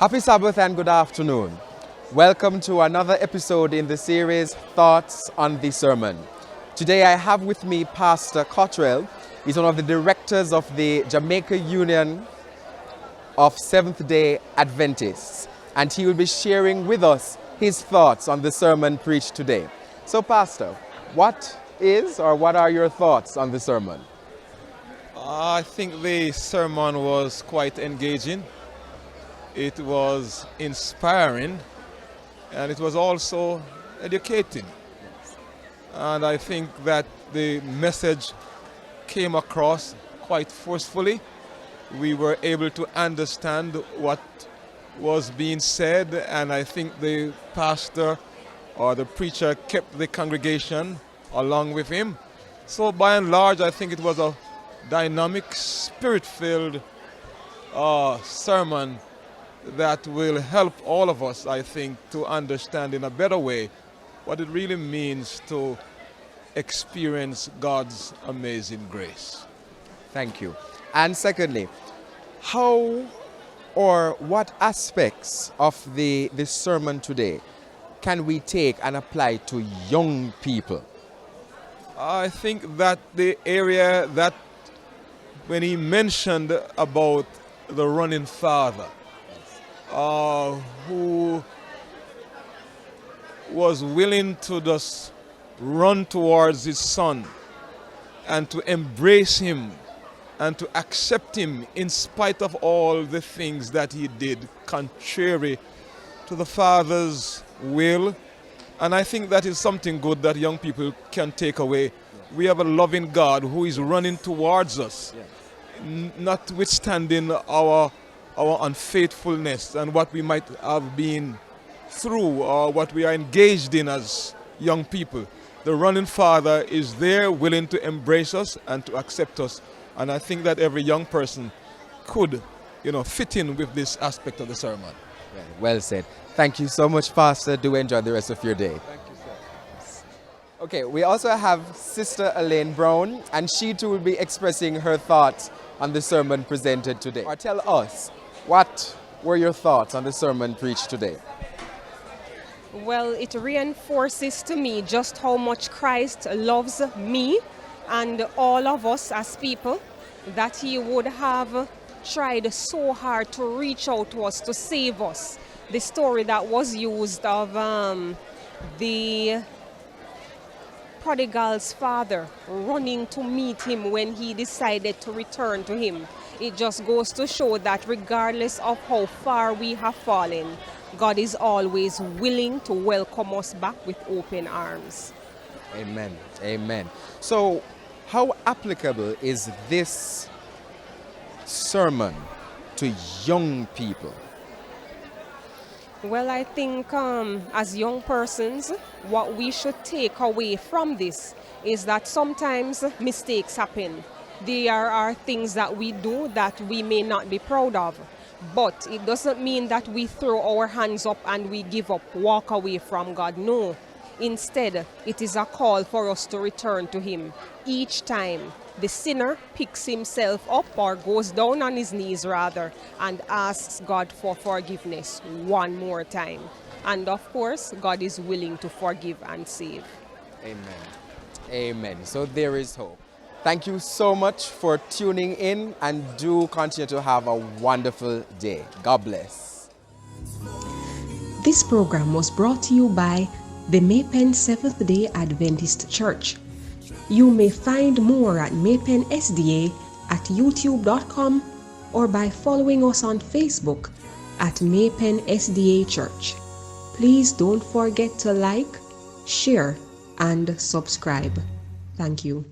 Happy Sabbath and good afternoon. Welcome to another episode in the series Thoughts on the Sermon. Today I have with me Pastor Cottrell. He's one of the directors of the Jamaica Union of Seventh-day Adventists, and he will be sharing with us his thoughts on the sermon preached today. So Pastor, what are your thoughts on the sermon? I think the sermon was quite engaging. It was inspiring, and it was also educating. And I think that the message came across quite forcefully. We were able to understand what was being said, and I think the pastor or the preacher kept the congregation along with him. So by and large, I think it was a dynamic, spirit-filled sermon that will help all of us, I think, to understand in a better way what it really means to experience God's amazing grace. Thank you. And secondly, how or what aspects of the sermon today can we take and apply to young people? I think that the area that when he mentioned about the running father, who was willing to just run towards his son and to embrace him and to accept him in spite of all the things that he did contrary to the father's will. And I think that is something good that young people can take away. We have a loving God who is running towards us, notwithstanding our unfaithfulness and what we might have been through or what we are engaged in as young people. The running Father is there willing to embrace us and to accept us. And I think that every young person could, fit in with this aspect of the sermon. Well said. Thank you so much, Pastor. Do enjoy the rest of your day. Thank you, sir. Okay, we also have Sister Elaine Brown, and she too will be expressing her thoughts on the sermon presented today. Or tell us, what were your thoughts on the sermon preached today? Well, it reinforces to me just how much Christ loves me and all of us as people, that he would have tried so hard to reach out to us, to save us. The story that was used of the prodigal's father running to meet him when he decided to return to him. It just goes to show that regardless of how far we have fallen, God is always willing to welcome us back with open arms. Amen. Amen. So, how applicable is this sermon to young people? Well, I think as young persons, what we should take away from this is that sometimes mistakes happen. There are things that we do that we may not be proud of, but it doesn't mean that we throw our hands up and we give up, walk away from God. No. Instead, it is a call for us to return to him. Each time the sinner picks himself up or goes down on his knees rather and asks God for forgiveness one more time. And of course, God is willing to forgive and save. Amen. Amen. So there is hope. Thank you so much for tuning in, and do continue to have a wonderful day. God bless. This program was brought to you by the Maypen Seventh-day Adventist Church. You may find more at Maypen SDA at youtube.com or by following us on Facebook at Maypen SDA Church. Please don't forget to like, share, and subscribe. Thank you.